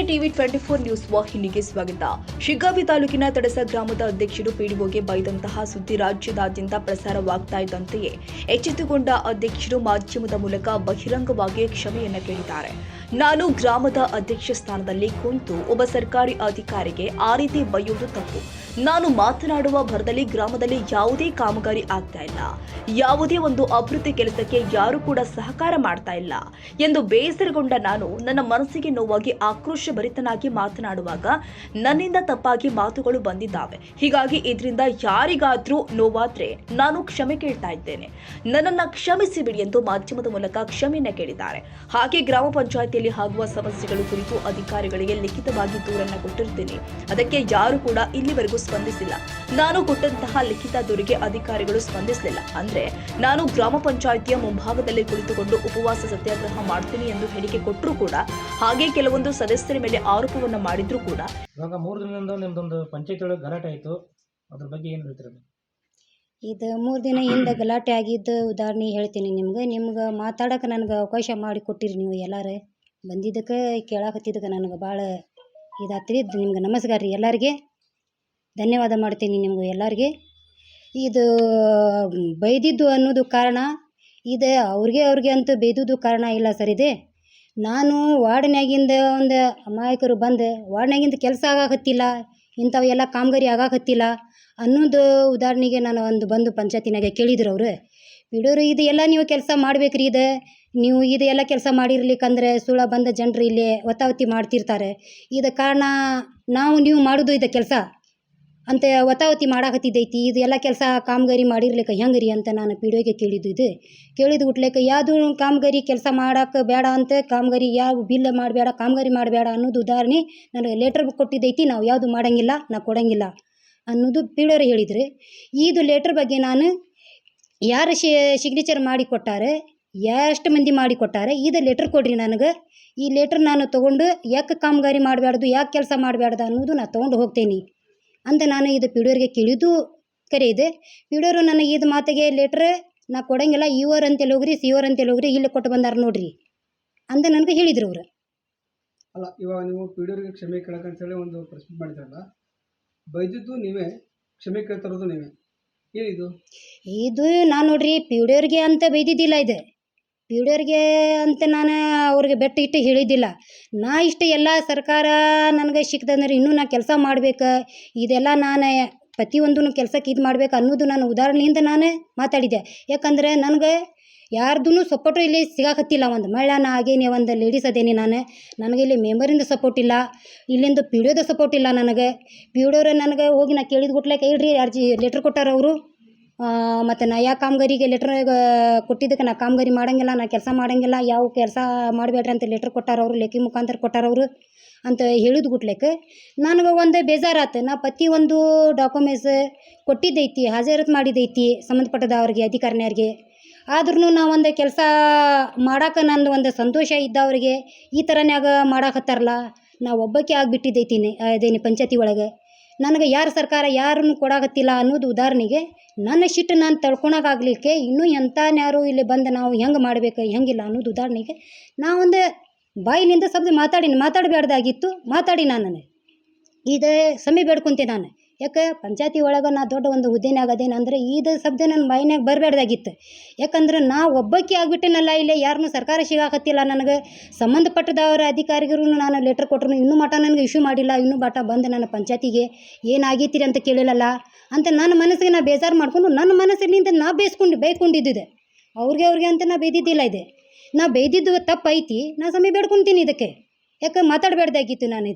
TV 24 news ವಾಹಿನಿಗೆ ಸ್ವಾಗತ. ಶಿಗ್ಗಾವಿ ತಾಲೂಕಿನ ತಡಸ ಗ್ರಾಮದ ಅಧ್ಯಕ್ಷರು ಪಿಡಿಒಗೆ ಬೈದಂತಹ ಸುದ್ದಿ ರಾಜ್ಯದಾದ್ಯಂತ ಪ್ರಸಾರವಾಗ್ತಾ ಇದ್ದಂತೆಯೇ ಎಚ್ಚೆತ್ತುಕೊಂಡ ಅಧ್ಯಕ್ಷರು ಮಾಧ್ಯಮದ ಮೂಲಕ ಬಹಿರಂಗವಾಗಿ ಕ್ಷಮೆಯನ್ನ ಕೇಳಿದ್ದಾರೆ. ನಾನು ಗ್ರಾಮದ ಅಧ್ಯಕ್ಷ ಸ್ಥಾನದಲ್ಲಿ ಕುಂತು ಒಬ್ಬ ಸರ್ಕಾರಿ ಅಧಿಕಾರಿಗೆ ಆ ರೀತಿ ಬೈಯುವುದು ತಪ್ಪು. ನಾನು ಮಾತನಾಡುವ ಭರದಲ್ಲಿ ಗ್ರಾಮದಲ್ಲಿ ಯಾವುದೇ ಕಾಮಗಾರಿ ಆಗ್ತಾ ಇಲ್ಲ, ಯಾವುದೇ ಒಂದು ಅಭಿವೃದ್ಧಿ ಕೆಲಸಕ್ಕೆ ಯಾರು ಕೂಡ ಸಹಕಾರ ಮಾಡ್ತಾ ಇಲ್ಲ ಎಂದು ಬೇಸರಗೊಂಡ ನಾನು ನನ್ನ ಮನಸ್ಸಿಗೆ ನೋವಾಗಿ ಆಕ್ರೋಶಭರಿತನಾಗಿ ಮಾತನಾಡುವಾಗ ನನ್ನಿಂದ ತಪ್ಪಾಗಿ ಮಾತುಗಳು ಬಂದಿದ್ದಾವೆ. ಹೀಗಾಗಿ ಇದರಿಂದ ಯಾರಿಗಾದ್ರೂ ನೋವಾದ್ರೆ ನಾನು ಕ್ಷಮೆ ಕೇಳ್ತಾ ಇದ್ದೇನೆ. ನನ್ನನ್ನ ಕ್ಷಮಿಸಿ ಬಿಡಿ ಎಂದು ಮಾಧ್ಯಮದ ಮೂಲಕ ಕ್ಷಮೆಯನ್ನ ಕೇಳಿದ್ದಾರೆ. ಹಾಗೆ ಗ್ರಾಮ ಪಂಚಾಯಿತಿಯಲ್ಲಿ ಆಗುವ ಸಮಸ್ಯೆಗಳು ಕುರಿತು ಅಧಿಕಾರಿಗಳಿಗೆ ಲಿಖಿತವಾಗಿ ದೂರನ್ನ ಕೊಟ್ಟಿರುತ್ತೇನೆ. ಅದಕ್ಕೆ ಯಾರು ಕೂಡ ಇಲ್ಲಿವರೆಗೂ ಸ್ಪಂದಿಸಿಲ್ಲ. ನಾನು ಕೊಟ್ಟಂತಹ ಲಿಖಿತ ದೂರಿಗೆ ಅಧಿಕಾರಿಗಳು ಸ್ಪಂದಿಸಲಿಲ್ಲ. ಅಂದ್ರೆ ನಾನು ಗ್ರಾಮ ಪಂಚಾಯಿತಿಯ ಮುಂಭಾಗದಲ್ಲಿ ಕುಳಿತುಕೊಂಡು ಉಪವಾಸ ಸತ್ಯಾಗ್ರಹ ಮಾಡ್ತೀನಿ ಎಂದು ಹೇಳಿಕೆ ಕೊಟ್ಟರು ಕೂಡ, ಹಾಗೆ ಕೆಲವೊಂದು ಸದಸ್ಯರ ಮೇಲೆ ಆರೋಪವನ್ನ ಮಾಡಿದ್ರು ಕೂಡ. ಇವಾಗ 3 ದಿನದಿಂದ ನಿಮ್ದೊಂದು ಪಂಚಾಯತ್ ಒಳಗೆ ಗಲಾಟೆ ಆಯಿತು, ಅದ್ರ ಬಗ್ಗೆ ಏನು ಹೇಳ್ತೀರಿ? ಇದು 3 ದಿನ ಹಿಂದೆ ಗಲಾಟೆ ಆಗಿದ್ದು ಉದಾಹರಣೆ ಹೇಳ್ತೀನಿ ನಿಮ್ಗೆ ಮಾತಾಡೋಕೆ ನನಗೆ ಅವಕಾಶ ಮಾಡಿ ಕೊಟ್ಟಿರಿ. ನೀವು ಎಲ್ಲರೂ ಬಂದಿದ್ದಕ್ಕೆ ಕೇಳಾಕತ್ತಿದ್ದಕ್ಕೆ ನನಗೆ ಭಾಳ ಇದಾತ್ರಿ. ನಿಮ್ಗೆ ನಮಸ್ಕಾರ ರೀ, ಎಲ್ಲರಿಗೆ ಧನ್ಯವಾದ ಮಾಡ್ತೀನಿ ನಿಮ್ಗೆ ಎಲ್ಲರಿಗೆ. ಇದು ಬೈದಿದ್ದು ಅನ್ನೋದು ಕಾರಣ ಇದು ಅವ್ರಿಗೆ ಅಂತೂ ಬೈದಿದ್ದು ಕಾರಣ ಇಲ್ಲ ಸರ್. ಇದೆ ನಾನು ವಾರ್ಡ್ನಾಗಿಂದ ಒಂದು ಅಮಾಯಕರು ಬಂದು ವಾರ್ಡ್ನಾಗಿಂದ ಕೆಲಸ ಆಗಾಕತ್ತಿಲ್ಲ, ಇಂಥವೆಲ್ಲ ಕಾಮಗಾರಿ ಆಗಾಕತ್ತಿಲ್ಲ ಅನ್ನೋದು ಉದಾಹರಣೆಗೆ ನಾನು ಒಂದು ಬಂದು ಪಂಚಾಯತಿನಾಗೆ ಕೇಳಿದ್ರು ಅವರು ಬಿಡೋರು, ಇದು ಎಲ್ಲ ನೀವು ಕೆಲಸ ಮಾಡ್ಬೇಕ್ರಿ, ನೀವು ಇದು ಎಲ್ಲ ಕೆಲಸ ಮಾಡಿರ್ಲಿಕ್ಕಂದ್ರೆ ಸುಳ್ಳ ಬಂದ ಜನರು ಇಲ್ಲಿ ಒತ್ತಾವತಿ ಮಾಡ್ತಿರ್ತಾರೆ. ಇದು ಕಾರಣ ನೀವು ಮಾಡೋದು ಇದು ಕೆಲಸ ಅಂತ ಒತ್ತಾವತಿ ಮಾಡಾಕತ್ತಿದ್ದೈತಿ. ಇದು ಎಲ್ಲ ಕೆಲಸ ಕಾಮಗಾರಿ ಮಾಡಿರ್ಲಿಕ್ಕೆ ಹೆಂಗೆ ರೀ ಅಂತ ನಾನು ಪಿಡಿಒಗೆ ಕೇಳಿದ್ದು ಹುಟ್ಲಿಕ್ಕೆ ಯಾವುದು ಕಾಮಗಾರಿ ಕೆಲಸ ಮಾಡೋಕೆ ಬೇಡ ಅಂತ, ಕಾಮಗಾರಿ ಯಾವ ಬಿಲ್ ಮಾಡಬೇಡ, ಕಾಮಗಾರಿ ಮಾಡಬೇಡ ಅನ್ನೋದು ಉದಾಹರಣೆ ನನಗೆ ಲೆಟ್ರ್ ಕೊಟ್ಟಿದ್ದೈತಿ. ನಾವು ಯಾವುದು ಮಾಡೋಂಗಿಲ್ಲ, ನಾವು ಕೊಡೋಂಗಿಲ್ಲ ಅನ್ನೋದು ಪಿಡಿಒರು ಹೇಳಿದ್ರು. ಇದು ಲೆಟ್ರ್ ಬಗ್ಗೆ ನಾನು ಯಾರು ಸಿಗ್ನೇಚರ್ ಮಾಡಿ ಕೊಟ್ಟಾರೆ, ಎಷ್ಟು ಮಂದಿ ಮಾಡಿ ಕೊಟ್ಟಾರೆ, ಇದು ಲೆಟ್ರ್ ಕೊಡ್ರಿ ನನಗೆ. ಈ ಲೆಟ್ರ್ ನಾನು ತೊಗೊಂಡು ಯಾಕೆ ಕಾಮಗಾರಿ ಮಾಡಬಾರ್ದು, ಯಾಕೆ ಕೆಲಸ ಮಾಡಬಾರ್ದು ಅನ್ನೋದು ನಾನು ತೊಗೊಂಡು ಹೋಗ್ತೇನೆ ಅಂತ ನಾನು ಇದು ಪಿಡಿಒರಿಗೆ ಕೇಳಿದ್ದು ಕರೆ ಇದೆ. ಪಿಡಿಒರು ನನಗೆ ಇದು ಮಾತಿಗೆ ಲೆಟ್ರ್ ನಾ ಕೊಡೋಂಗಿಲ್ಲ, ಇವರ್ ಅಂತೇಳಿ ಹೋಗ್ರಿ, ಸಿವರ್ ಅಂತೇಳಿ ಹೋಗ್ರಿ, ಇಲ್ಲಿ ಕೊಟ್ಟು ಬಂದಾರ ನೋಡ್ರಿ ಅಂತ ನನಗೆ ಹೇಳಿದ್ರು ಅವರು. ಅಲ್ಲ, ಇವಾಗ ನೀವು ಪಿಡಿಒರಿಗೆ ಕ್ಷಮೆ ಕೇಳಕ್ಕಂತೇಳಿ ಒಂದು ಪ್ರಶ್ನೆ ಮಾಡಿದ್ರಲ್ಲ, ಬೈದಿದ್ದು ನೀವೇ, ಕ್ಷಮೆ ಕೇಳ್ತಿರೋದು ನೀವೇ, ಏನಿದು? ಇದು ನಾನು ನೋಡ್ರಿ ಪಿಡಿಒರಿಗೆ ಅಂತ ಬೈದಿದ್ದಿಲ್ಲ. ಇದು ಪಿಡಿಒರಿಗೆ ಅಂತ ನಾನು ಅವ್ರಿಗೆ ಬೆಟ್ಟ ಇಟ್ಟು ಹೇಳಿದ್ದಿಲ್ಲ. ನಾ ಇಷ್ಟು ಎಲ್ಲ ಸರ್ಕಾರ ನನಗೆ ಸಿಕ್ತಂದ್ರೆ ಇನ್ನೂ ನಾ ಕೆಲಸ ಮಾಡ್ಬೇಕು, ಇದೆಲ್ಲ ನಾನು ಪ್ರತಿಯೊಂದೂ ಕೆಲಸಕ್ಕೆ ಇದು ಮಾಡ್ಬೇಕು ಅನ್ನೋದು ನಾನು ಉದಾಹರಣೆಯಿಂದ ನಾನು ಮಾತಾಡಿದ್ದೆ. ಯಾಕಂದರೆ ನನಗೆ ಯಾರ್ದೂ ಸಪೋರ್ಟು ಇಲ್ಲಿ ಸಿಗಾಕತ್ತಿಲ್ಲ. ಒಂದು ಮಹಿಳಾನ ಆಗೇನಿ, ಒಂದು ಲೇಡೀಸ್ ಅದೇನಿ, ನನಗೆ ಇಲ್ಲಿ ಮೆಂಬರಿಂದ ಸಪೋರ್ಟ್ ಇಲ್ಲ, ಇಲ್ಲಿಂದ ಪಿಡಿಒದ ಸಪೋರ್ಟ್ ಇಲ್ಲ. ನನಗೆ ಪಿಡಿಒರು ನನಗೆ ಹೋಗಿ ನಾ ಕೇಳಿದ ಗುಟ್ಲೆಕ್ಕೆ ಇಲ್ರಿ ಅರ್ಜಿ ಲೆಟ್ರ್ ಕೊಟ್ಟಾರ ಅವರು, ಮತ್ತು ನಾ ಯಾವ ಕಾಮಗಾರಿಗೆ ಲೆಟ್ರ್ ಕೊಟ್ಟಿದ್ದಕ್ಕೆ ನಾ ಕಾಮಗಾರಿ ಮಾಡೋಂಗಿಲ್ಲ, ನಾ ಕೆಲಸ ಮಾಡೋಂಗಿಲ್ಲ, ಯಾವ ಕೆಲಸ ಮಾಡಬೇಡ್ರಿ ಅಂತ ಲೆಟ್ರ್ ಕೊಟ್ಟಾರ ಅವರು, ಲೇಖಿ ಮುಖಾಂತರ ಕೊಟ್ಟಾರ ಅವರು ಅಂತ ಹೇಳಿದ ಗುಟ್ಲೆಕ್ಕೆ ನನಗೆ ಒಂದು ಬೇಜಾರಾತು. ನಾ ಪ್ರತಿಯೊಂದು ಡಾಕ್ಯುಮೆಂಟ್ಸ್ ಕೊಟ್ಟಿದ್ದೈತಿ, ಹಾಜರಾತು ಮಾಡಿದ್ದೈತಿ ಸಂಬಂಧಪಟ್ಟದವ್ರಿಗೆ, ಅಧಿಕಾರಿನವ್ರಿಗೆ. ಆದ್ರೂ ನಾ ಒಂದು ಕೆಲಸ ಮಾಡೋಕೆ ನಂದು ಒಂದು ಸಂತೋಷ ಇದ್ದವ್ರಿಗೆ ಈ ಥರನ್ಯಾಗ ಮಾಡಾಕತ್ತಾರಲ್ಲ, ನಾ ಒಬ್ಬಕ್ಕೆ ಆಗಿಬಿಟ್ಟಿದ್ದೈತಿ ಅದೇನಿ ಪಂಚಾಯತಿ ಒಳಗೆ. ನನಗೆ ಯಾರು ಸರ್ಕಾರ ಯಾರನ್ನು ಕೊಡಾಕತ್ತಿಲ್ಲ ಅನ್ನೋದು ಉದಾಹರಣೆಗೆ ನನ್ನ ಸಿಟ್ಟು ನಾನು ತಡ್ಕೊಳಕ್ಕಾಗಲಿಕ್ಕೆ ಇನ್ನೂ ಎಂಥನ್ಯಾರು ಇಲ್ಲಿ ಬಂದು ನಾವು ಹೆಂಗೆ ಮಾಡಬೇಕು ಹೆಂಗಿಲ್ಲ ಅನ್ನೋದು ಉದಾಹರಣೆಗೆ ನಾವೊಂದು ಬಾಯಿನಿಂದ ಶಬ್ದ ಮಾತಾಡಬೇಡ್ದಾಗಿತ್ತು, ಮಾತಾಡಿ ನಾನು ಇದೇ ಸಮಯ ಬೇಡ್ಕೊತೆ ನಾನು. ಯಾಕೆ ಪಂಚಾಯತಿ ಒಳಗೆ ನಾ ದೊಡ್ಡ ಒಂದು ಹುದ್ದೆನಾಗ ಅದೇನು ಅಂದರೆ ಇದು ಶಬ್ದ ನನ್ನ ಬಾಯಿನಾಗ ಬರಬೇಡ್ದಾಗಿತ್ತು. ಯಾಕಂದ್ರೆ ನಾ ಒಬ್ಬಕ್ಕೆ ಆಗಿಬಿಟ್ಟೆನಲ್ಲ, ಇಲ್ಲೇ ಯಾರನ್ನೂ ಸರ್ಕಾರ ಸಿಗಾಕತ್ತಿಲ್ಲ. ನನಗೆ ಸಂಬಂಧಪಟ್ಟದವರ ಅಧಿಕಾರಿಗಳು ನಾನು ಲೆಟ್ರ್ ಕೊಟ್ಟರು, ಇನ್ನೂ ಮಠ ನನಗೆ ಇಶ್ಯೂ ಮಾಡಿಲ್ಲ, ಇನ್ನೂ ಮಠ ಬಂದು ನನ್ನ ಪಂಚಾಯತಿಗೆ ಏನಾಗೈತಿರಿ ಅಂತ ಕೇಳಿಲ್ಲಲ್ಲ ಅಂತ ನನ್ನ ಮನಸ್ಸಿಗೆ ನಾ ಬೇಜಾರು ಮಾಡಿಕೊಂಡು ನನ್ನ ಮನಸ್ಸಿನಿಂದ ನಾ ಬೈಕೊಂಡಿದ್ದಿದೆ. ಅವ್ರಿಗೆ ಅಂತ ನಾ ಬೈದಿದ್ದಿಲ್ಲ. ಇದೆ ನಾ ಬೈದಿದ್ದು ತಪ್ಪೈತಿ, ನಾ ಸಮಯ ಬೇಡ್ಕೊತೀನಿ ಇದಕ್ಕೆ. ಯಾಕೆ ಮಾತಾಡಬೇಡ್ದಾಗಿತ್ತು ನಾನು.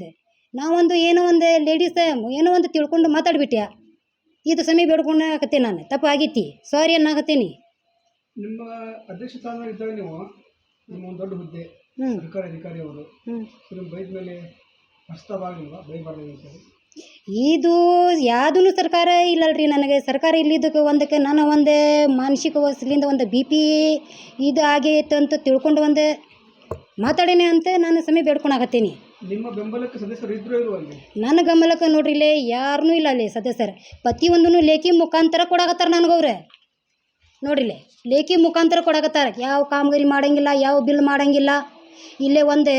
ನಾವೊಂದು ಏನೋ ಒಂದು ಲೇಡೀಸ್ ಏನೋ ಒಂದು ತಿಳ್ಕೊಂಡು ಮಾತಾಡ್ಬಿಟ್ಯ, ಇದು ಸಮಯ ಬೇಡ್ಕೊಂಡಾಕತ್ತೆ, ನಾನು ತಪ್ಪಾಗೈತಿ, ಸಾರಿ ಅನ್ನಕತ್ತೀನಿ. ನಿಮ್ಮ ಅಧ್ಯಕ್ಷ ಸ್ಥಾನ ಇದ್ದಾಗ ನೀವು ನಿಮ್ಮ ಒಂದು ದೊಡ್ಡ ಹುದ್ದೆ ಸರ್ಕಾರಿ ಅಧಿಕಾರಿ ಅವರು ನಿಮ್ಮ ಬೈದ ಮೇಲೆ ಪ್ರಸ್ತಾವಾಗಿಲ್ವಾ ಬೈಬಾರ್ದು ಅಂತೇಳಿ? ಇದು ಯಾವುದೂ ಸರ್ಕಾರ ಇಲ್ಲಲ್ರಿ ನನಗೆ. ಸರ್ಕಾರ ಇಲ್ಲಿದ್ದಕ್ಕೆ ಒಂದಕ್ಕೆ ನಾನು ಒಂದು ಮಾನಸಿಕ ವಯಸ್ಸಿನಿಂದ ಒಂದು BP ಇದು ಆಗೈತೆ ಅಂತ ತಿಳ್ಕೊಂಡು ಒಂದು ಮಾತಾಡೇನೆ ಅಂತ ನಾನು ಸಮಯ ಬೇಡ್ಕೊಳಕತ್ತೀನಿ. ನಿಮ್ಮ ಬೆಂಬಲಕ್ಕೆ ಸದಸ್ಯರು ಇದ್ರೂ ಇರುವಲ್ಲಿ? ನನ್ನ ಬೆಂಬಲಕ್ಕೆ ನೋಡ್ರಿ ಇಲ್ಲೇ ಯಾರೂ ಇಲ್ಲ ಅಲ್ಲಿ ಸದಸ್ಯರು. ಪ್ರತಿಯೊಂದೂ ಲೇಖಿ ಮುಖಾಂತರ ಕೊಡಾಕತ್ತಾರ ನನಗವ್ರೆ. ನೋಡ್ರಿಲೆ ಲೇಖಿ ಮುಖಾಂತರ ಕೊಡಾಕತ್ತಾರ. ಯಾವ ಕಾಮಗಾರಿ ಮಾಡೋಂಗಿಲ್ಲ, ಯಾವ ಬಿಲ್ ಮಾಡೋಂಗಿಲ್ಲ. ಇಲ್ಲೇ ಒಂದು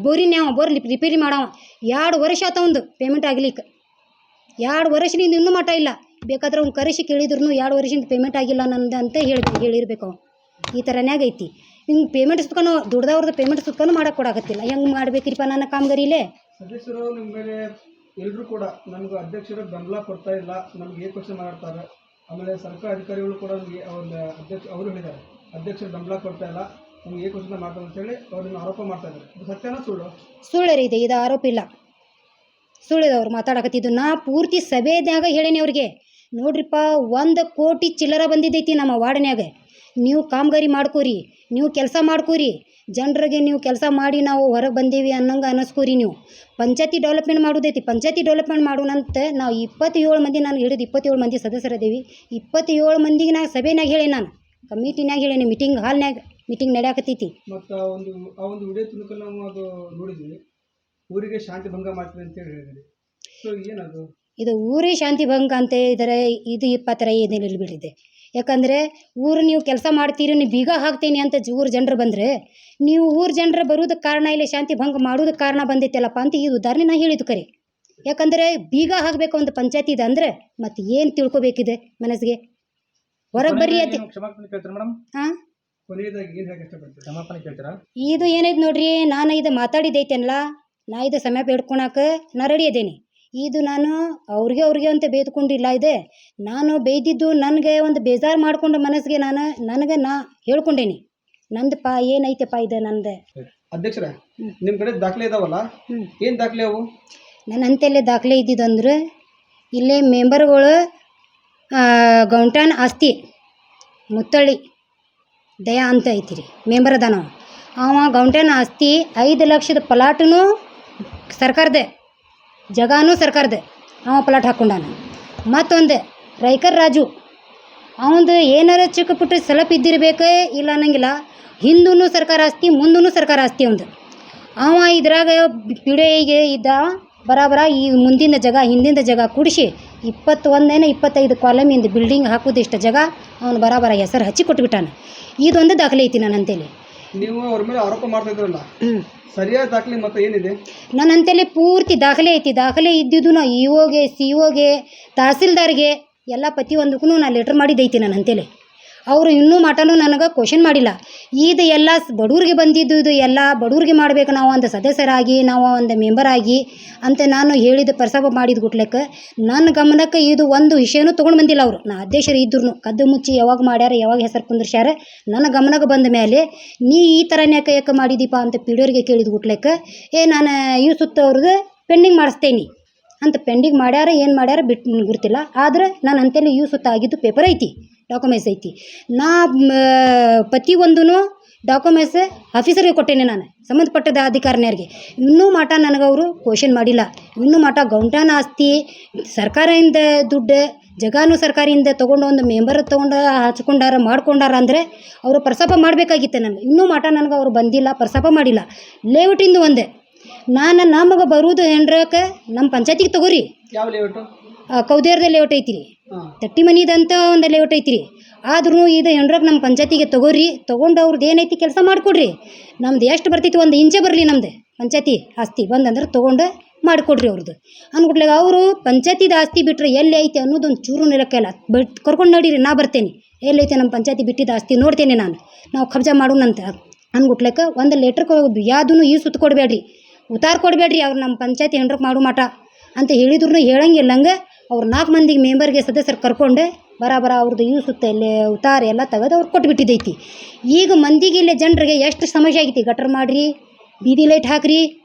ಬೋರ್ ರಿಪೇರಿ ಮಾಡವ 2 ವರ್ಷ ಆತವಂದು ಪೇಮೆಂಟ್ ಆಗ್ಲಿಕ್ಕೆ 2 ವರ್ಷದಿಂದ ಇನ್ನೂ ಮಟ್ಟ ಇಲ್ಲ. ಬೇಕಾದ್ರೆ ಅವ್ನು ಕರೆಸಿ ಕೇಳಿದ್ರು 2 ವರ್ಷದಿಂದ ಪೇಮೆಂಟ್ ಆಗಿಲ್ಲ ನಂದು ಅಂತ ಹೇಳಿರ್ಬೇಕು ಅವ. ಈ ಥರನ್ಯಾಗ ಐತಿ. ಹಿಂಗೆ ಪೇಮೆಂಟ್ ಸುತ್ಕೊಂಡು ದುಡ್ದವ್ರದ್ದು ಪೇಮೆಂಟ್ ಸುತ್ಕೊಂಡು ಮಾಡಕ್ಕೆ ಕೊಡಾಕತ್ತಿಲ್ಲ. ಹೆಂಗೆ ಮಾಡ್ಬೇಕ್ರಿಪ್ಪ ನನ್ನ ಕಾಮಗಾರಿಲೇ? ಸದಸ್ಯರು ನಿಮ್ಮ ಮೇಲೆ ಎಲ್ಲರೂ ಕೂಡ ನಮ್ಗೆ ಅಧ್ಯಕ್ಷರು ಬೆಂಬಲ ಕೊಡ್ತಾ ಇಲ್ಲ, ನಮ್ಗೆ ಏ ಕ್ವಶನ್ ಮಾಡ್ತಾರೆ. ಆಮೇಲೆ ಸರ್ಕಾರ ಅಧಿಕಾರಿಗಳು ಕೂಡ ನಮಗೆ ಅವರು ಹೇಳಿದ್ದಾರೆ ಅಧ್ಯಕ್ಷರು ಬೆಂಬಲ ಕೊಡ್ತಾ ಇಲ್ಲ, ನಮ್ಗೆ ಏ ಕ್ವಶನ್ ಮಾಡ್ತಾರೆ ಅಂತೇಳಿ ಅವ್ರನ್ನ ಆರೋಪ ಮಾಡ್ತಾ ಇದ್ದಾರೆ. ಇದು ಸತ್ಯನಾ ಸುಳ್ಳು? ಸುಳ್ಳು ರೀ ಇದು ಆರೋಪ ಇಲ್ಲ, ಸುಳ್ಳಿದವ್ರು ಮಾತಾಡಕತ್ತಿದ್ದು. ನಾ ಪೂರ್ತಿ ಸಭೆದಾಗ ಹೇಳೇನಿ ಅವ್ರಿಗೆ, ನೋಡ್ರಿಪ್ಪ 1 ಕೋಟಿ ಚಿಲ್ಲರ ಬಂದಿದ್ದೈತಿ ನಮ್ಮ ವಾರ್ಡ್ನ್ಯಾಗ. ನೀವು ಕಾಮಗಾರಿ ಮಾಡ್ಕೋರಿ, ನೀವು ಕೆಲಸ ಮಾಡ್ಕೋರಿ, ಜನರಿಗೆ ನೀವು ಕೆಲಸ ಮಾಡಿ ನಾವು ಹೊರಗೆ ಬಂದೀವಿ ಅನ್ನಂಗೆ ಅನ್ನಿಸ್ಕೋರಿ. ನೀವು ಪಂಚಾಯತಿ ಡೆವಲಪ್ಮೆಂಟ್ ಮಾಡೋದೈತಿ, ಪಂಚಾಯತಿ ಡೆವಲಪ್ಮೆಂಟ್ ಮಾಡೋಣಂತ ನಾವು 27 ಮಂದಿ, ನಾನು ಹಿಡಿದು 27 ಮಂದಿ ಸದಸ್ಯರದೇವಿ. 27 ಮಂದಿಗೆ ನಾನು ಸಭೆನಾಗ ಹೇಳಿ, ನಾನು ಕಮಿಟಿನಾಗ ಹೇಳೀನಿ, ಮೀಟಿಂಗ್ ಹಾಲ್ನಾಗ ಮೀಟಿಂಗ್ ನಡೆಯಾಕತ್ತೈತಿ. ಮತ್ತು ಆ ಒಂದು ವಿಡಿಯೋ ತುಣುಕು ನಾವು ಅದು ನೋಡಿದ್ವಿ, ಊರಿಗೆ ಶಾಂತಿ ಭಂಗ ಮಾಡ್ತೀವಿ ಅಂತೇಳಿ ಹೇಳಿದ್ರಿ. ಸೊ ಏನದು? ಇದು ಊರೇ ಶಾಂತಿ ಭಂಗ ಅಂತ ಇದ್ದಾರೆ. ಇದು 20 ಏನೇನು ಬಿಡಿದೆ. ಯಾಕಂದರೆ ಊರು ನೀವು ಕೆಲಸ ಮಾಡ್ತೀರಿ, ನೀವು ಬೀಗ ಹಾಕ್ತೀನಿ ಅಂತ ಊರು ಜನರು ಬಂದರೆ, ನೀವು ಊರು ಜನರು ಬರೋದಕ್ಕೆ ಕಾರಣ ಇಲ್ಲ, ಶಾಂತಿ ಭಂಗ ಮಾಡೋದಕ್ಕೆ ಕಾರಣ ಬಂದೈತಲ್ಲಪ್ಪ ಅಂತ ಈ ಉದಾಹರಣೆ ನಾನು ಹೇಳಿದ್ದು ಕರೆ. ಯಾಕಂದರೆ ಬೀಗ ಹಾಕಬೇಕು ಒಂದು ಪಂಚಾಯತಿದ ಅಂದರೆ ಮತ್ತು ಏನು ತಿಳ್ಕೊಬೇಕಿದೆ ಮನಸ್ಸಿಗೆ? ಹೊರಗೆ ಬರ್ರಿ ಅಂತ. ಕ್ಷಮಾಪಣೆ ಕೇಳ್ತೀರಾ ಮೇಡಮ್? ಹಾಂ, ಕೊನೆಯದಾಗಿ ಏನು ಹೇಗೆ ಇಷ್ಟಪಡ್ತೀವಿ? ಕ್ಷಮಾಪಣೆ ಕೇಳ್ತೀರಾ? ಇದು ಏನೈತೆ ನೋಡ್ರಿ, ನಾನು ಇದು ಮಾತಾಡಿದ್ದೈತೇನಲ್ಲ, ನಾ ಇದು ಸಮಯ ಬೇಡ್ಕೊಳಕ್ಕೆ ನಾ ರೆಡಿ ಇದ್ದೇನೆ. ಇದು ನಾನು ಅವ್ರಿಗೆ ಅಂತ ಬೇದ್ಕೊಂಡಿಲ್ಲ. ಇದೆ ನಾನು ಬೈದಿದ್ದು ನನಗೆ ಒಂದು ಬೇಜಾರು ಮಾಡ್ಕೊಂಡು ಮನಸ್ಸಿಗೆ ನನಗೆ ನಾ ಹೇಳ್ಕೊಂಡೇನಿ. ನಂದಪ್ಪ ಏನೈತಪ್ಪ ಇದು ನಂದು. ಅಧ್ಯಕ್ಷರೇ, ನಿಮ್ಮ ಕಡೆ ದಾಖಲೆ ಇದಾವಲ್ಲ, ಏನು ದಾಖಲೆ ಅವು? ನನ್ನ ಅಂತೆಲ್ಲೇ ದಾಖಲೆ ಇದ್ದಿದ್ದಂದ್ರೆ, ಇಲ್ಲೇ ಮೆಂಬರ್ಗಳು ಗೌಂಟಾನ್ ಆಸ್ತಿ ಮುತ್ತಳ್ಳಿ ದಯಾ ಅಂತ ಐತಿರಿ, ಮೆಂಬರ್ ಅದಾನ. ಅವ ಗೌಂಟಾನ್ ಆಸ್ತಿ 5 ಲಕ್ಷದ ಪ್ಲಾಟೂ ಸರ್ಕಾರದೇ, ಜಗಾನೂ ಸರ್ಕಾರದೇ, ಅವ ಪ್ಲಾಟ್ ಹಾಕ್ಕೊಂಡಾನ. ಮತ್ತೊಂದು ರೈಕರ್ ರಾಜು, ಅವಂದು ಏನಾರ ಚಿಕ್ಕ ಪುಟ್ಟ ಸಲಪ್ ಇದ್ದಿರ್ಬೇಕು, ಇಲ್ಲ ಅನ್ನಂಗಿಲ್ಲ. ಹಿಂದೂ ಸರ್ಕಾರ ಆಸ್ತಿ, ಮುಂದೂ ಸರ್ಕಾರ ಆಸ್ತಿ ಅವಂದು. ಅವ ಇದ್ರಾಗ ಪಿಡಿಐಗೆ ಇದ್ದ ಬರಾಬರ ಈ ಮುಂದಿನ ಜಾಗ ಹಿಂದಿನ ಜಾಗ ಕೂಡಿಸಿ 25 ಕಾಲಮಿಂದ ಬಿಲ್ಡಿಂಗ್ ಹಾಕೋದಿಷ್ಟು ಜಾಗ ಅವನು ಬರಾಬರ ಹೆಸರು ಹಚ್ಚಿ ಕೊಟ್ಬಿಟ್ಟಾನ. ಇದೊಂದು ದಾಖಲೆ ಐತಿ ನನ್ನ ಅಂತೇಳಿ. ನೀವು ಅವ್ರ ಮೇಲೆ ಆರೋಪ ಮಾಡ್ತಾ ಇದ್ರಲ್ಲ, ಸರಿಯಾದ ದಾಖಲೆ ಮತ್ತೆ ಏನಿದೆ? ನನ್ನ ಅಂತೇಳಿ ಪೂರ್ತಿ ದಾಖಲೆ ಐತಿ. ದಾಖಲೆ ಇದ್ದಿದ್ದು ನಾ ಇಒಗೆ, CO ಗೆ, ತಹಸೀಲ್ದಾರ್ಗೆ ಎಲ್ಲ ಪ್ರತಿಯೊಂದಕ್ಕೂ ನಾನು ಲೆಟ್ರ್ ಮಾಡಿದ್ದೈತಿ ನನ್ನ ಅಂತೇಳಿ. ಅವರು ಇನ್ನೂ ಮಟನೂ ನನಗೆ ಕ್ವಶನ್ ಮಾಡಿಲ್ಲ. ಇದು ಎಲ್ಲ ಬಡವ್ರಿಗೆ ಬಂದಿದ್ದು, ಇದು ಎಲ್ಲ ಬಡವ್ರಿಗೆ ಮಾಡಬೇಕು ನಾವು ಒಂದು ಸದಸ್ಯರಾಗಿ, ನಾವು ಒಂದು ಮೆಂಬರ್ ಆಗಿ ಅಂತ ನಾನು ಹೇಳಿದ ಪ್ರಸ್ತಾಪ ಮಾಡಿದ ಗುಟ್ಲೆಕ್ಕೆ ನನ್ನ ಗಮನಕ್ಕೆ ಇದು ಒಂದು ವಿಷಯನೂ ತೊಗೊಂಡು ಬಂದಿಲ್ಲ ಅವರು. ನಾ ಅಧ್ಯಕ್ಷರು ಇದ್ರೂ ಕದ್ದು ಮುಚ್ಚಿ ಯಾವಾಗ ಮಾಡ್ಯಾರ, ಯಾವಾಗ ಹೆಸರು ಕುಂದ್ರಸ್ಯಾರ, ನನ್ನ ಗಮನಕ್ಕೆ ಬಂದ ಮೇಲೆ ನೀ ಈ ಥರನೇ ಯಾಕೆ ಮಾಡಿದೀಪ ಅಂತ ಪಿಡಿಯೋರಿಗೆ ಕೇಳಿದ ಗುಟ್ಲೆಕ್ಕೆ ನಾನು ಇವು ಸುತ್ತ ಅವ್ರದ್ದು ಪೆಂಡಿಂಗ್ ಮಾಡಿಸ್ತೇನೆ ಅಂತ ಪೆಂಡಿಂಗ್ ಮಾಡ್ಯಾರ, ಏನು ಮಾಡ್ಯಾರ ಬಿಟ್ಟು ಗುರ್ತಿಲ್ಲ. ಆದರೆ ನಾನು ಅಂತೇಳಿ ಇವು ಸುತ್ತ ಆಗಿದ್ದು ಪೇಪರ್ ಐತಿ, ಡಾಕ್ಯುಮೆಂಟ್ಸ್ ಐತಿ. ನಾ ಪ್ರತಿಯೊಂದೂ ಡಾಕ್ಯುಮೆಂಟ್ಸ್ ಆಫೀಸರ್ಗೆ ಕೊಟ್ಟೇನೆ, ನಾನು ಸಂಬಂಧಪಟ್ಟದ ಅಧಿಕಾರಿನವ್ರಿಗೆ. ಇನ್ನೂ ಮಠ ನನಗೆ ಅವರು ಕ್ವಶನ್ ಮಾಡಿಲ್ಲ. ಇನ್ನೂ ಮಠ ಗೌಂಟಾನ ಆಸ್ತಿ ಸರ್ಕಾರದಿಂದ ದುಡ್ಡು, ಜಗಾನು ಸರ್ಕಾರದಿಂದ ತೊಗೊಂಡು ಒಂದು ಮೆಂಬರ್ ತೊಗೊಂಡು ಹಚ್ಕೊಂಡಾರ ಮಾಡ್ಕೊಂಡಾರ ಅಂದರೆ ಅವರು ಪ್ರಸ್ತಾಪ ಮಾಡಬೇಕಾಗಿತ್ತು ನನಗೆ. ಇನ್ನೂ ಮಠ ನನಗೆ ಅವರು ಬಂದಿಲ್ಲ, ಪ್ರಸ್ತಾಪ ಮಾಡಿಲ್ಲ. ಲೇಔಟಿಂದು ಒಂದೇ ನಮಗೆ ಬರುವುದು ಹೆಂಡ್ರಕ್ಕೆ ನಮ್ಮ ಪಂಚಾಯತಿಗೆ ತಗೋರಿ. ಯಾವ ಲೇಔಟು? ಕೌದೇರ್ದ ಲೇಔಟ್ ಐತಿ ರೀ, ತಟ್ಟಿ ಮನಿದಂತ ಒಂದು ಲೇಔಟ್ ಐತಿ ರೀ. ಆದ್ರೂ ಇದು ಹೆಂಡ್ರಕ್ಕೆ ನಮ್ಮ ಪಂಚಾಯತಿಗೆ ತಗೋರಿ, ತೊಗೊಂಡು ಅವ್ರದ್ದು ಏನೈತಿ ಕೆಲಸ ಮಾಡಿಕೊಡ್ರಿ. ನಮ್ದು ಎಷ್ಟು ಬರ್ತೈತಿ 1 ಇಂಚೇ ಬರಲಿ ನಮ್ದು ಪಂಚಾಯತಿ ಆಸ್ತಿ ಬಂದಂದ್ರೆ ತೊಗೊಂಡು ಮಾಡಿಕೊಡ್ರಿ ಅವ್ರದ್ದು ಅಂದ್ಬಿಟ್ಲಾಗ. ಅವರು ಪಂಚಾಯತಿದ ಆಸ್ತಿ ಬಿಟ್ಟರೆ ಎಲ್ಲಿ ಐತೆ ಅನ್ನೋದೊಂದು ಚೂರು ನಿಲ್ಲಕ್ಕಿಲ್ಲ. ಕರ್ಕೊಂಡು ನಡೀರಿ, ನಾ ಬರ್ತೇನೆ, ಎಲ್ಲೈತೆ ನಮ್ಮ ಪಂಚಾಯತಿ ಬಿಟ್ಟಿದ್ದ ಆಸ್ತಿ ನೋಡ್ತೇನೆ ನಾನು, ನಾವು ಕಬ್ಜಾ ಮಾಡೋಣಂತ ಅಂದ್ಬಿಟ್ಲಕ್ಕ ಒಂದು ಲೆಟ್ರ್ ಯಾವುದೂ ಈ ಸುತ್ತ ಕೊಡಬೇಡ್ರಿ, ಉತ್ತಾರ ಕೊಡಬೇಡ್ರಿ, ಅವ್ರು ನಮ್ಮ ಪಂಚಾಯತಿ ಹೆಂಡ್ರಕ್ಕೆ ಮಾಡೋ ಮಠ ಅಂತ ಹೇಳಿದ್ರು ಹೇಳಂಗಿಲ್ಲಂಗೆ ಅವ್ರು 4 ಮಂದಿಗೆ ಮೆಂಬರ್ಗೆ ಸದಸ್ಯರು ಕರ್ಕೊಂಡು ಬರಾಬರ ಅವ್ರದ್ದು ಇವು ಸುತ್ತ ಇಲ್ಲೇ ಉತ್ತಾರ ಎಲ್ಲ ತೆಗೆದು ಅವ್ರು ಕೊಟ್ಬಿಟ್ಟಿದ್ದೈತಿ. ಈಗ ಮಂದಿಗೆ ಇಲ್ಲೇ ಜನರಿಗೆ ಎಷ್ಟು ಸಮಸ್ಯೆ ಆಗೈತಿ. ಗಟ್ರ್ ಮಾಡಿರಿ, ಬೀದಿ ಲೈಟ್ ಹಾಕ್ರಿ,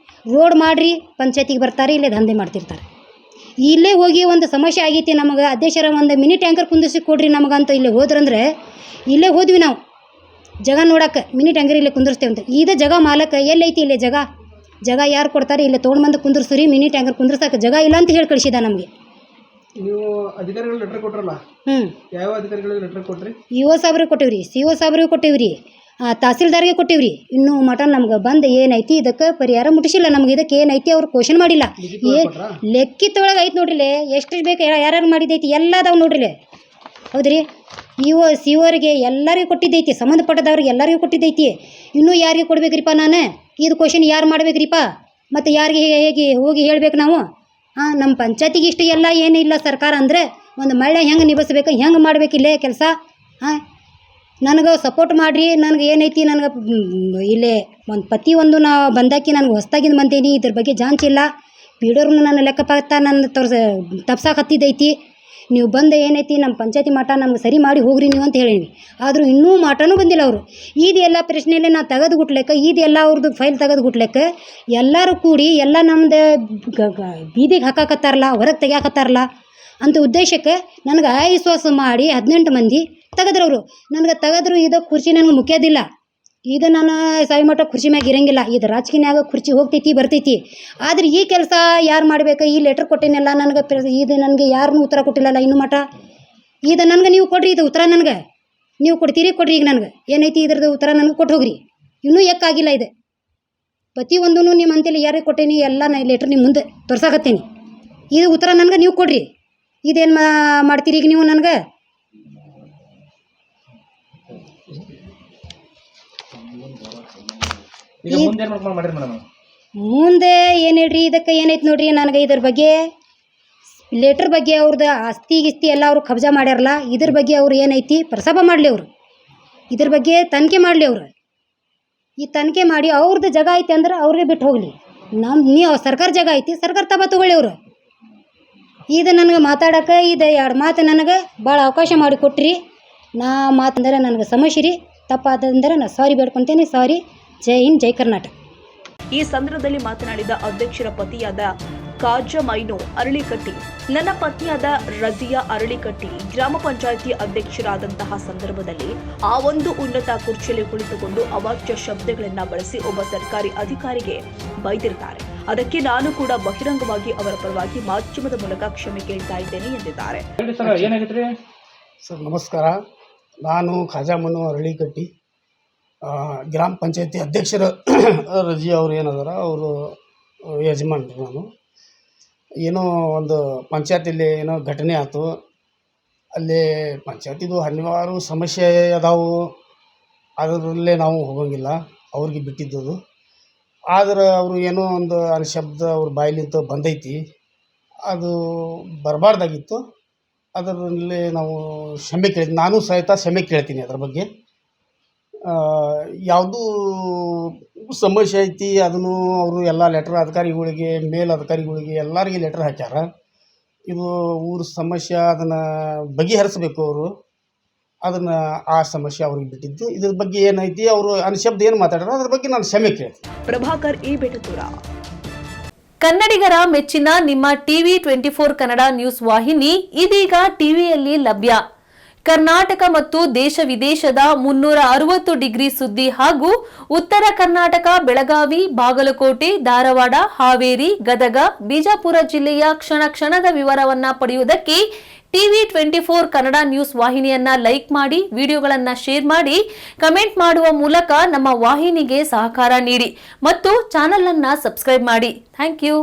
ರೋಡ್ ಮಾಡಿರಿ, ಪಂಚಾಯತಿಗೆ ಬರ್ತಾರೆ, ಇಲ್ಲೇ ದಂಧೆ ಮಾಡ್ತಿರ್ತಾರೆ. ಇಲ್ಲೇ ಹೋಗಿ ಒಂದು ಸಮಸ್ಯೆ ಆಗೈತಿ ನಮಗೆ, ಅಧ್ಯಕ್ಷರ ಒಂದು ಮಿನಿ ಟ್ಯಾಂಕರ್ ಕುಂದಿಸಿ ಕೊಡ್ರಿ ನಮಗಂತ ಇಲ್ಲೇ ಹೋದ್ರಂದ್ರೆ ಇಲ್ಲೇ ಹೋದ್ವಿ ನಾವು ಜಾಗ ನೋಡೋಕೆ, ಮಿನಿ ಟ್ಯಾಂಕರ್ ಇಲ್ಲೇ ಕುಂದಿರ್ತೇವೆ ಅಂತ. ಇದೇ ಜಾಗ ಮಾಲಕ ಎಲ್ಲೈತಿ, ಇಲ್ಲೇ ಜಾಗ ಯಾರು ಕೊಡ್ತಾರೆ, ಇಲ್ಲೇ ತೊಗೊಂಡು ಬಂದು ಕುಂದಿರ್ಸ್ರಿ, ಮಿನಿ ಟ್ಯಾಂಕರ್ ಕುಂದಿರ್ಸಕ್ಕೆ ಜಾಗ ಇಲ್ಲ ಅಂತ ಹೇಳಿ ಕಳಿಸಿದ ನಮಗೆ. ನೀವು ಅಧಿಕಾರಿಗಳು ಲೆಟರ್ ಕೊಟ್ರಲ್ಲ, ಯಾವ ಅಧಿಕಾರಿಗಳಿಗೆ ಲೆಟರ್ ಕೊಟ್ರಿ? ಇಒ ಸಾಬ್ರಿಗೆ ಕೊಟ್ಟಿವ್ರಿ, CO ಸಾಬ್ರಿಗೆ ಕೊಟ್ಟಿವ್ರಿ, ತಹಸೀಲ್ದಾರ್ಗೆ ಕೊಟ್ಟಿವ್ರಿ. ಇನ್ನೂ ಮಠ ನಮ್ಗೆ ಬಂದು ಏನೈತಿ ಇದಕ್ಕೆ ಪರಿಹಾರ ಮುಟ್ಟಿಸಿಲ್ಲ. ನಮ್ಗೆ ಇದಕ್ಕೆ ಏನೈತಿ ಅವ್ರು ಕ್ವಶನ್ ಮಾಡಿಲ್ಲ. ಲೆಕ್ಕಿತ್ತೊಳಗೆ ಐತೆ ನೋಡ್ರಿಲೆ, ಎಷ್ಟು ಬೇಕು ಯಾರ್ಯಾರು ಮಾಡಿದೈತಿ ಎಲ್ಲ ಅದಾವೆ ನೋಡ್ರಿಲೆ. ಹೌದ್ರಿ ಸಿ ಓರಿಗೆ ಎಲ್ಲರಿಗೂ ಕೊಟ್ಟಿದ್ದೈತಿ, ಸಂಬಂಧಪಟ್ಟದವ್ರಿಗೆ ಎಲ್ಲರಿಗೂ ಕೊಟ್ಟಿದ್ದೈತಿ. ಇನ್ನೂ ಯಾರಿಗೆ ಕೊಡ್ಬೇಕ್ರಿಪ್ಪ ನಾನು? ಇದು ಕ್ವಶನ್ ಯಾರು ಮಾಡ್ಬೇಕ್ರಿಪ್ಪ? ಮತ್ತು ಯಾರಿಗೆ ಹೇಗೆ ಹೋಗಿ ಹೇಳ್ಬೇಕು ನಾವು? ನಮ್ಮ ಪಂಚಾಯತಿಗೆ ಇಷ್ಟು ಎಲ್ಲ ಏನಿಲ್ಲ ಸರ್ಕಾರ ಅಂದರೆ ಒಂದು ಮಳೆ ಹೆಂಗೆ ನಿಭಾಯಿಸ್ಬೇಕು, ಹೆಂಗೆ ಮಾಡ್ಬೇಕಿಲ್ಲೇ ಕೆಲಸ. ನನಗೆ ಸಪೋರ್ಟ್ ಮಾಡಿರಿ. ನನಗೆ ಏನೈತಿ, ನನಗೆ ಇಲ್ಲೇ ಒಂದು ಪತಿ ಒಂದು ನಾ ಬಂದಾಕಿ ನನಗೆ ಹೊಸ್ದಾಗಿಂದ ಬಂದೇನಿ. ಇದ್ರ ಬಗ್ಗೆ ಜಾಂಚಿಲ್ಲ. ಪೀಡೋರ್ನು ನನ್ನ ಲೆಕ್ಕಪತ್ತ ನನ್ನ ತಪ್ಸಾಕ ಹತ್ತಿದ್ದೈತಿ. ನೀವು ಬಂದು ಏನೈತಿ ನಮ್ಮ ಪಂಚಾಯತಿ ಮಠ ನಮ್ಗೆ ಸರಿ ಮಾಡಿ ಹೋಗ್ರಿ ನೀವು ಅಂತ ಹೇಳಿವಿ. ಆದರೂ ಇನ್ನೂ ಮಠನೂ ಬಂದಿಲ್ಲ ಅವರು. ಇದೆಲ್ಲ ಪ್ರಶ್ನೆಯಲ್ಲೇ ನಾ ತೆಗೆದು ಗುಟ್ಲೆಕ್ಕ, ಇದೆಲ್ಲ ಅವ್ರದ್ದು ಫೈಲ್ ತೆಗೆದು ಗುಟ್ಲೆಕ್ಕ ಎಲ್ಲರೂ ಕೂಡಿ ಎಲ್ಲ ನಮ್ಮದು ಬೀದಿಗೆ ಹಾಕಾಕತ್ತಾರಲ್ಲ, ಹೊರಗೆ ತೆಗಿಯಾಕತ್ತಾರಲ್ಲ ಅಂತ ಉದ್ದೇಶಕ್ಕೆ ನನಗೆ ಅವಿಶ್ವಾಸ ಮಾಡಿ 18 ಮಂದಿ ತೆಗೆದ್ರವರು. ನನಗೆ ತೆಗೆದ್ರು ಇದು ಕುರ್ಚಿ ನನಗೆ ಮುಖ್ಯದಿಲ್ಲ. ಇದು ನಾನು ಸಾಯಿ ಮಠ ಕುರ್ಚಿ ಮ್ಯಾಗ ಇರಂಗಿಲ್ಲ. ಇದು ರಾಜಕೀಯನಾಗ ಕುರ್ಚಿ ಹೋಗ್ತೈತಿ ಬರ್ತೈತಿ. ಆದರೆ ಈ ಕೆಲಸ ಯಾರು ಮಾಡ್ಬೇಕು? ಈ ಲೆಟ್ರ್ ಕೊಟ್ಟೇನಲ್ಲ ನನಗೆ, ಇದು ನನಗೆ ಯಾರನ್ನೂ ಉತ್ತರ ಕೊಟ್ಟಿಲ್ಲಲ್ಲ ಇನ್ನೂ ಮಠ. ಇದು ನನಗೆ ನೀವು ಕೊಡ್ರಿ, ಇದು ಉತ್ತರ ನನಗೆ ನೀವು ಕೊಡ್ತೀರಿ, ಕೊಡ್ರಿ. ಈಗ ನನಗೆ ಏನೈತಿ ಇದ್ರದ್ದು ಉತ್ತರ ನನಗೆ ಕೊಟ್ಟು ಹೋಗ್ರಿ. ಇನ್ನೂ ಯಾಕಾಗಿಲ್ಲ ಇದು. ಪ್ರತಿಯೊಂದೂ ನಿಮ್ಮ ಅಂತೇಳಿ ಯಾರಿಗೆ ಕೊಟ್ಟೇನಿ ಎಲ್ಲ ನಾ ಲೆಟ್ರ್ ನಿಮ್ಮ ಮುಂದೆ ತೋರ್ಸಾಕತ್ತೇನಿ. ಇದು ಉತ್ತರ ನನಗೆ ನೀವು ಕೊಡ್ರಿ. ಇದೇನು ಮಾಡ್ತೀರಿ ಈಗ ನೀವು ನನಗೆ? ಈಗ ಮುಂದೆ ಏನು ಮಾಡ್ಕೊಂಡು ಮಾಡಿರಿ ಮೇಡಮ್? ಮುಂದೆ ಏನು ಹೇಳ್ರಿ, ಇದಕ್ಕೆ ಏನೈತೆ ನೋಡ್ರಿ. ನನಗೆ ಇದ್ರ ಬಗ್ಗೆ ಲೆಟ್ರ್ ಬಗ್ಗೆ ಅವ್ರದ್ದು ಆಸ್ತಿ ಗಿಸ್ತಿ ಎಲ್ಲ ಅವರು ಕಬ್ಜಾ ಮಾಡ್ಯಾರಲ್ಲ, ಇದ್ರ ಬಗ್ಗೆ ಅವ್ರು ಏನೈತಿ ಪ್ರಸ್ತಾಪ ಮಾಡಲಿ. ಅವರು ಇದ್ರ ಬಗ್ಗೆ ತನಿಖೆ ಮಾಡಲಿ. ಅವರು ಈ ತನಿಖೆ ಮಾಡಿ ಅವ್ರದ್ದು ಜಾಗ ಐತಿ ಅಂದ್ರೆ ಅವ್ರಿಗೆ ಬಿಟ್ಟು ಹೋಗಲಿ. ನೀವು ಸರ್ಕಾರ ಜಾಗ ಐತಿ, ಸರ್ಕಾರ ತಬ ತಗೊಳ್ಳಿ. ಅವರು ಇದು ನನಗೆ ಮಾತಾಡೋಕೆ ಇದು 2 ಮಾತು ನನಗೆ ಭಾಳ ಅವಕಾಶ ಮಾಡಿ ಕೊಟ್ರಿ. ನಾ ಮಾತಂದರೆ ನನಗೆ ಸಮಸ್ಯೆ ರೀ. ತಪ್ಪಾದಂದರೆ ನಾನು ಸಾರಿ ಬೇಡ್ಕೊತೇನೆ. ಸಾರಿ. ಜೈ ಹಿಂದ್, ಜೈ ಕರ್ನಾಟಕ. ಈ ಸಂದರ್ಭದಲ್ಲಿ ಮಾತನಾಡಿದ ಅಧ್ಯಕ್ಷರ ಪತಿಯಾದ ಕಾಜಮೈನು ಅರಳಿಕಟ್ಟಿ, ನನ್ನ ಪತ್ನಿಯಾದ ರಜಿಯಾ ಅರಳಿಕಟ್ಟಿ ಗ್ರಾಮ ಪಂಚಾಯಿತಿ ಅಧ್ಯಕ್ಷರಾದಂತಹ ಸಂದರ್ಭದಲ್ಲಿ ಆ ಒಂದು ಉನ್ನತ ಕುರ್ಚಿಯಲ್ಲಿ ಕುಳಿತುಕೊಂಡು ಅವಾಚ್ಯ ಶಬ್ದಗಳನ್ನು ಬಳಸಿ ಒಬ್ಬ ಸರ್ಕಾರಿ ಅಧಿಕಾರಿಗೆ ಬೈದಿರ್ತಾರೆ. ಅದಕ್ಕೆ ನಾನು ಕೂಡ ಬಹಿರಂಗವಾಗಿ ಅವರ ಪರವಾಗಿ ಮಾಧ್ಯಮದ ಮೂಲಕ ಕ್ಷಮೆ ಕೇಳ್ತಾ ಇದ್ದೇನೆ ಎಂದಿದ್ದಾರೆ. ಏನಾಗಿತ್ರಿ ಸರ್? ನಮಸ್ಕಾರ. ನಾನು ಖಾಜಾಮನು ಅರಳಿಕಟ್ಟಿ, ಗ್ರಾಮ ಪಂಚಾಯತಿ ಅಧ್ಯಕ್ಷರ ರಜಿಯಾ ಅವರು ಏನದಾರ ಅವರು ಯಜಮಾನ್ರು. ನಾನು ಏನೋ ಒಂದು ಪಂಚಾಯತಿಲಿ ಏನೋ ಘಟನೆ ಆಯ್ತು. ಅಲ್ಲಿ ಪಂಚಾಯತಿದು ಹಲವಾರು ಸಮಸ್ಯೆ ಅದಾವು. ಅದರಲ್ಲೇ ನಾವು ಹೋಗೋಂಗಿಲ್ಲ, ಅವ್ರಿಗೆ ಬಿಟ್ಟಿದ್ದದು. ಆದ್ರೆ ಅವರು ಏನೋ ಒಂದು ಶಬ್ದ ಅವ್ರ ಬಾಯಿಲಿಂತ ಬಂದೈತಿ, ಅದು ಬರಬಾರ್ದಾಗಿತ್ತು. ಅದರಲ್ಲಿ ನಾವು ಕ್ಷಮೆ ಕೇಳಿ, ನಾನು ಸಹಿತ ಕ್ಷಮೆ ಕೇಳ್ತೀನಿ. ಅದ್ರ ಬಗ್ಗೆ ಯಾವುದೂ ಸಮಸ್ಯೆ ಐತಿ ಅದನ್ನು ಅವರು ಎಲ್ಲ ಲೆಟ್ರ್ ಅಧಿಕಾರಿಗಳಿಗೆ, ಮೇಲ್ ಅಧಿಕಾರಿಗಳಿಗೆ ಎಲ್ಲರಿಗೆ ಲೆಟ್ರ್ ಹಾಕ್ಯಾರ. ಇದು ಊರ ಸಮಸ್ಯೆ, ಅದನ್ನು ಬಗೆಹರಿಸ್ಬೇಕು ಅವರು. ಅದನ್ನು ಆ ಸಮಸ್ಯೆ ಅವ್ರಿಗೆ ಬಿಟ್ಟಿದ್ದು. ಇದ್ರ ಬಗ್ಗೆ ಏನೈತಿ ಅವರು ಅನುಶಬ್ದ ಏನು ಮಾತಾಡ್ಯಾರ ಅದ್ರ ಬಗ್ಗೆ ನಾನು ಕ್ಷಮೆ ಕೇಳ್ತೀನಿ. ಪ್ರಭಾಕರ್ ಈ ಬೆಟತೂರ. ಕನ್ನಡಿಗರ ಮೆಚ್ಚಿನ ನಿಮ್ಮ ಟಿವಿ 24 ಕನ್ನಡ ನ್ಯೂಸ್ ವಾಹಿನಿ ಇದೀಗ ಟಿವಿಯಲ್ಲಿ ಲಭ್ಯ. ಕರ್ನಾಟಕ ಮತ್ತು ದೇಶ ವಿದೇಶದ 360 ಡಿಗ್ರಿ ಸುದ್ದಿ ಹಾಗೂ ಉತ್ತರ ಕರ್ನಾಟಕ, ಬೆಳಗಾವಿ, ಬಾಗಲಕೋಟೆ, ಧಾರವಾಡ, ಹಾವೇರಿ, ಗದಗ, ಬಿಜಾಪುರ ಜಿಲ್ಲೆಯ ಕ್ಷಣ ಕ್ಷಣದ ವಿವರವನ್ನ ಪಡೆಯುವುದಕ್ಕೆ ಟಿವಿ 24 ಕನ್ನಡ ನ್ಯೂಸ್ ವಾಹಿನಿಯನ್ನ ಲೈಕ್ ಮಾಡಿ, ವಿಡಿಯೋಗಳನ್ನ ಶೇರ್ ಮಾಡಿ, ಕಮೆಂಟ್ ಮಾಡುವ ಮೂಲಕ ನಮ್ಮ ವಾಹಿನಿಗೆ ಸಹಕಾರ ನೀಡಿ ಮತ್ತು ಚಾನೆಲ್ ಅನ್ನ ಸಬ್ಸ್ಕ್ರೈಬ್ ಮಾಡಿ. Thank you.